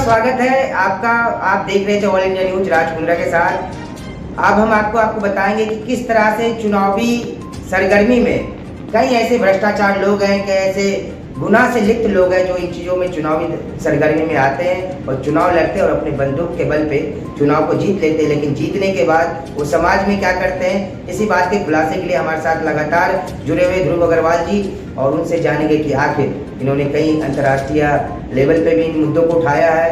स्वागत है आपका। आप देख रहे थे all India news Raj Kundra के साथ। अब हम आपको बताएंगे कि किस तरह से चुनावी सरगर्मी में कई ऐसे भ्रष्टाचार लोग हैं, कई ऐसे गुनाह से लिप्त लोग हैं जो इन चीज़ों में चुनावी सरगर्मी में आते हैं और चुनाव लड़ते हैं और अपने बंदूक के बल पे चुनाव को जीत लेते हैं। लेकिन जीतने के बाद वो समाज में क्या करते हैं, इसी बात के खुलासे के लिए हमारे साथ लगातार जुड़े हुए ध्रुव अग्रवाल जी, और उनसे जानेंगे कि आखिर इन्होंने कई अंतर्राष्ट्रीय लेवल पे भी इन मुद्दों को उठाया है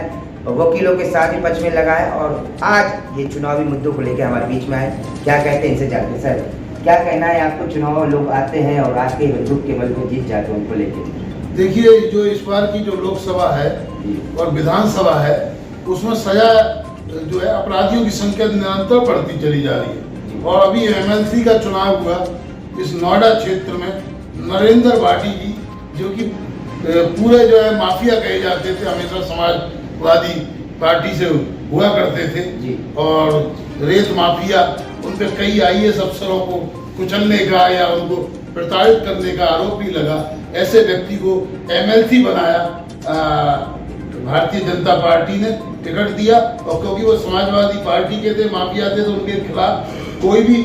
और वकीलों के साथ भी पक्ष में लगा है और आज ये चुनावी मुद्दों को लेकर हमारे बीच में आए। क्या कहते हैं इनसे जानते। सर, क्या कहना है आपको? चुनाव लोग आते हैं और आके बंदूक के बल पे जीत जाते हैं, उनको लेकर। देखिए, जो इस बार की जो लोकसभा है और विधानसभा है उसमें सजा जो है अपराधियों की संख्या निरंतर बढ़ती चली जा रही है। और अभी एमएलसी का चुनाव हुआ इस नोएडा क्षेत्र में। नरेंद्र भाटी जी जो कि पूरे जो है माफिया कहे जाते थे, हमेशा समाजवादी पार्टी से हुआ करते थे और रेत माफिया, उन पर कई आईएएस अफसरों को कुचलने का या उनको प्रताड़ित करने का आरोप भी लगा। ऐसे व्यक्ति को एमएलसी बनाया भारतीय जनता पार्टी ने, टिकट दिया और क्योंकि वो समाजवादी पार्टी के थे, माफिया थे, तो उनके खिलाफ कोई भी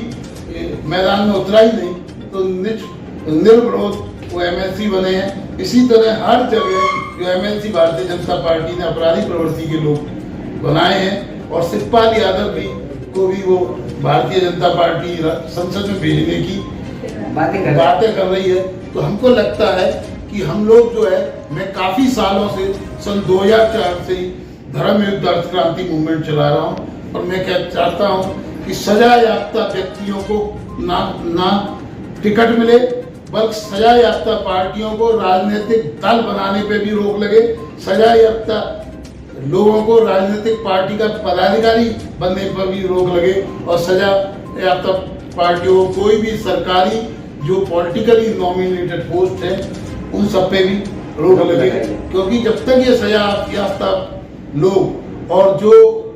मैदान में उतरा ही नहीं, तो निर्विरोध वो एमएलसी बने हैं। इसी तरह हर जगह जो एमएलसी भारतीय जनता पार्टी ने अपराधी प्रवृत्ति के लोग बनाए हैं और शिवपाल यादव भी को भी वो भारतीय जनता पार्टी संसद में भेजने की बातें कर रही है। तो हमको लगता है कि हम लोग जो है, मैं काफी सालों से सन 2004 से ही धर्म युद्ध अर्थ क्रांति मूवमेंट चला रहा हूँ और मैं क्या चाहता हूँ कि सजा याफ्ता व्यक्तियों को ना टिकट मिले, बल्कि सजा याफ्ता पार्टियों को राजनीतिक दल बनाने पे भी रोक लगे, सजा याफ्ता लोगों को राजनीतिक पार्टी का पदाधिकारी बनने पर भी रोक लगे और सजा याफ्ता पार्टियों को कोई भी सरकारी जो पॉलिटिकली नॉमिनेटेड पोस्ट है उन सब पे भी रोक लगे। क्योंकि जब तक ये सजा याफ्ता लोग और जो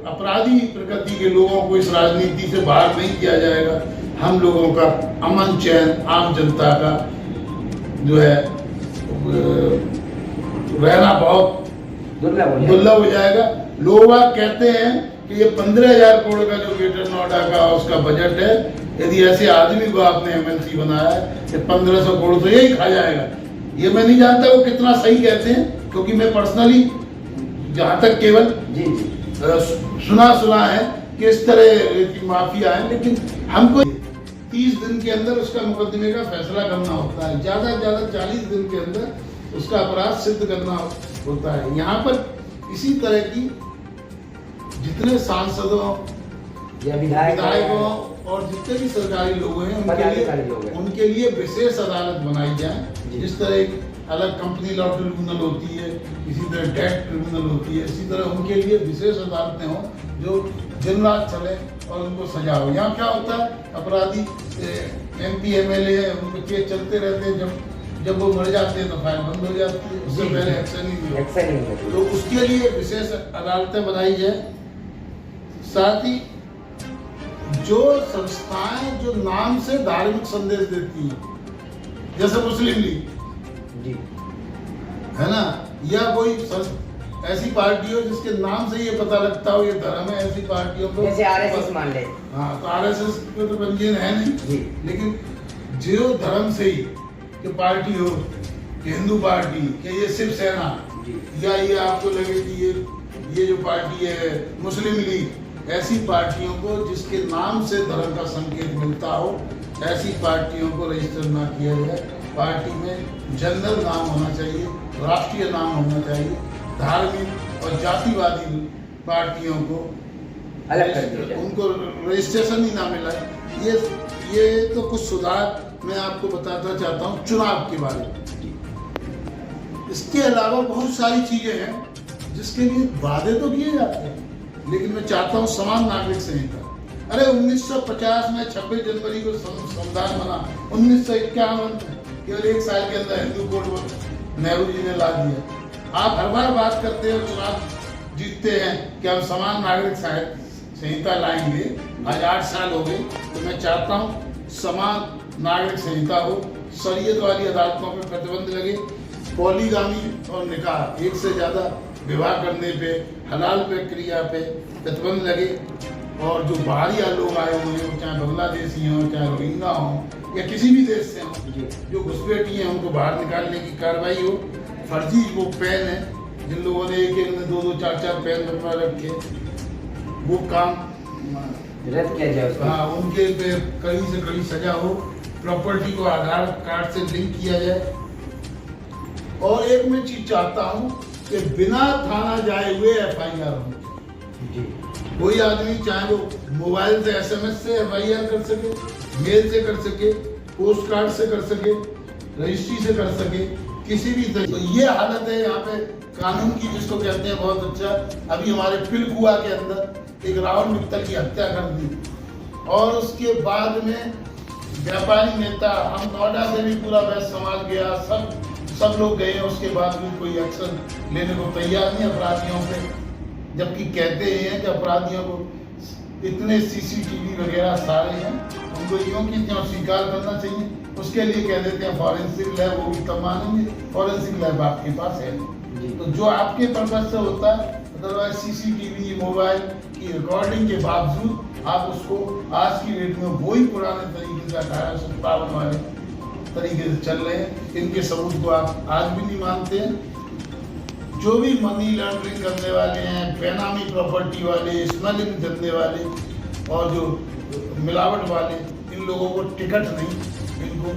अपराधी प्रकृति के लोगों को इस राजनीति से बाहर नहीं किया जाएगा, हम लोगों का अमन चैन, आम जनता का जो है रहना बहुत दुर्लभ हो जाएगा। लोग कहते हैं कि ये 15,000 करोड़ का जो ग्रेटर नोएडा का उसका बजट है, यदि ऐसे आदमी को आपने एमएलसी बनाया है कि 1500 करोड़ तो यही खा जाएगा। ये मैं नहीं जानता वो कितना सही कहते हैं, क्योंकि मैं पर्सनली जहाँ तक केवल सुना है कि इस तरह की माफिया है। लेकिन हमको 30 दिन के अंदर उसका मुकदमे का फैसला करना होता है, ज्यादा से ज्यादा 40 दिन के अंदर उसका अपराध सिद्ध करना होता है। यहाँ पर इसी तरह की जितने सांसदों या विधायकों और जितने भी सरकारी लोग हैं उनके लिए विशेष अदालत बनाई जाए। जिस तरह एक अलग कंपनी लॉ ट्रिब्यूनल होती है, इसी तरह डेट ट्रिब्यूनल होती है, इसी तरह उनके लिए विशेष अदालतें हों जो दिन रात चले और उनको सजा हो। यहाँ क्या होता है, अपराधी एमपी एमएलए है, उनके केस चलते रहते हैं, जब वो मर जाते हैं तो फाइल बंद हो जाती है, उससे पहले एक्शन नहीं होता। तो उसके लिए विशेष अदालतें बनाई जाए। साथ ही जो संस्थाएं जो नाम से धार्मिक संदेश देती हैं, जैसे मुस्लिम लीग है ना, या कोई ऐसी पार्टी हो जिसके नाम से ये पता लगता हो ये धर्म है, ऐसी पार्टियों को जैसे आरएसएस मान ले। हाँ, तो आरएसएस पे तो पंजीयन है नहीं, लेकिन जो धर्म से ही कि पार्टी हो कि हिंदू पार्टी कि ये शिवसेना या ये आपको लगे कि ये जो पार्टी है मुस्लिम लीग, ऐसी पार्टियों को जिसके नाम से धर्म का संकेत मिलता हो, ऐसी पार्टियों को रजिस्टर ना किया जाए। पार्टी में जनरल नाम होना चाहिए, राष्ट्रीय नाम होना चाहिए। धार्मिक और जातिवादी पार्टियों को अलग कर दिया, उनको रजिस्ट्रेशन ही ना मिला। ये तो कुछ सुधार मैं आपको बताना चाहता हूँ चुनाव के बारे में। इसके अलावा बहुत सारी चीजें हैं जिसके लिए वादे तो किए जाते हैं, लेकिन मैं चाहता हूँ समान नागरिक संहिता। अरे 1950 में 26 जनवरी को संविधान बना, 1951 केवल 1 साल के अंदर हिंदू कोड नेहरू जी ने ला दिया। आप हर बार बात करते हो, चुनाव जीतते हैं कि हम समान नागरिक संहिता लाएंगे। आज 8 साल हो गए, तो मैं चाहता हूँ समान नागरिक संहिता हो, शरीयत वाली अदालतों पर प्रतिबंध लगे, पॉलीगामी और निकाह, एक से ज्यादा विवाह करने पे, हलाल प्रक्रिया पे प्रतिबंध लगे और जो बाहरी लोग आए हुए हैं, चाहे बांग्लादेशी हों, चाहे रोहिंग्या हों या किसी भी देश से हों, जो घुसपैठी हैं उनको बाहर निकालने की कार्रवाई हो। फर्जी वो पेन है, जिन लोगों ने एक में 2-2, 4-4 पेन बनवा रखे, वो काम रद्द किया जाए। हाँ, उनके पे कड़ी से कड़ी सजा हो। प्रॉपर्टी को आधार कार्ड से लिंक किया जाए। और एक मैं चीज चाहता हूँ कि बिना थाना जाए हुए FIR हो। कोई आदमी चाहे वो मोबाइल से SMS से FIR कर सके, मेल से कर सके, पोस्ट कार्ड से कर सके, रजिस्ट्री से कर सके, किसी भी तरह। तो ये हालत है यहाँ पे कानून की, जिसको कहते हैं बहुत अच्छा। अभी हमारे पिलकुआ के अंदर एक राहुल मित्तल की हत्या कर दी और उसके बाद में व्यापारी नेता, हम नोएडा से भी पूरा बहस समाज गया, सब लोग गए, उसके बाद भी कोई एक्शन लेने को तैयार नहीं अपराधियों पे। जबकि कहते हैं कि अपराधियों को इतने CCTV वगैरह सारे हैं, उनको यूँ की त्यों स्वीकार करना चाहिए। उसके लिए कह देते हैं फॉरेंसिक लैब, वो भी तब मानेंगे फॉरेंसिक लैब आपके पास है। तो जो आपके पर्पज से होता है, अदरवाइज CCTV मोबाइल की रिकॉर्डिंग के बावजूद आप उसको आज की डेट में वही पुराने तरीके से 1857 वाले तरीके से चल रहे हैं। इनके सबूत को आप आज भी नहीं मानते हैं। जो भी मनी लॉन्ड्रिंग करने वाले हैं, बेनामी प्रॉपर्टी वाले, स्मगलिंग धंधे वाले और जो मिलावट वाले, इन लोगों को टिकट नहीं, इनको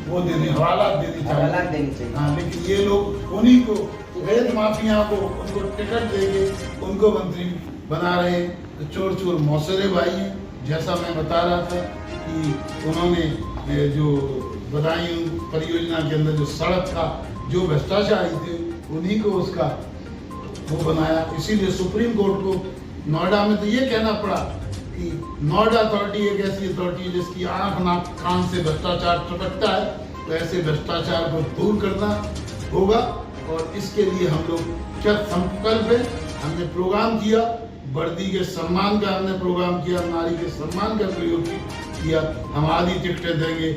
वो देने हवालात देनी चाहिए। हाँ, लेकिन ये लोग उन्हीं को रेत माफिया को उनको टिकट देके उनको मंत्री बना रहे हैं। तो चोर चोर मौसरे भाई हैं। जैसा मैं बता रहा था कि उन्होंने जो बदायूं परियोजना के अंदर जो सड़क का जो भ्रष्टाचारी थे, उन्हीं को उसका वो बनाया। इसीलिए सुप्रीम कोर्ट को नोएडा में तो ये कहना पड़ा कि नोएडा अथॉरिटी एक ऐसी अथॉरिटी है जिसकी आंख नाक कान से भ्रष्टाचार टपकता है, तो ऐसे भ्रष्टाचार को दूर करना होगा। और इसके लिए हम लोग कृत संकल्प है। हमने प्रोग्राम किया, वर्दी के सम्मान का हमने प्रोग्राम किया, नारी के सम्मान का प्रयोग किया। हम आधी टिकटें देंगे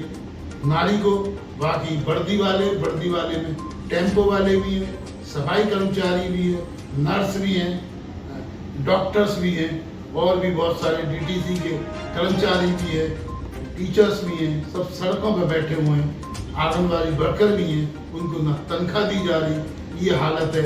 नारी को, बाकी वर्दी वाले में टेम्पो वाले भी हैं, सफाई कर्मचारी भी हैं, नर्स भी हैं, डॉक्टर्स भी हैं और भी बहुत सारे DTC के कर्मचारी भी हैं, टीचर्स भी हैं, सब सड़कों पर बैठे हुए हैं। आंगनबाड़ी वर्कर भी हैं, उनको न तनख्वाह दी जा रही। ये हालत है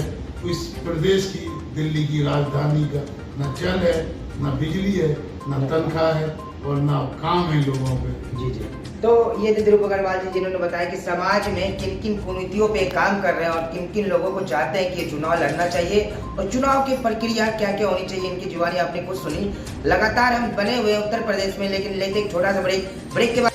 इस प्रदेश की, दिल्ली की राजधानी का। न जल है, न बिजली है, न तनख्वाह है और न काम है लोगों पे। जी। तो ये थे ध्रुव अग्रवाल जी, जिन्होंने बताया कि समाज में किन किन कुनीतियों पे काम कर रहे हैं और किन किन लोगों को चाहते हैं कि ये चुनाव लड़ना चाहिए और चुनाव की प्रक्रिया क्या क्या होनी चाहिए। इनकी जुबानी आपने कुछ सुनी। लगातार हम बने हुए उत्तर प्रदेश में, लेकिन लेते एक छोटा सा ब्रेक के बाद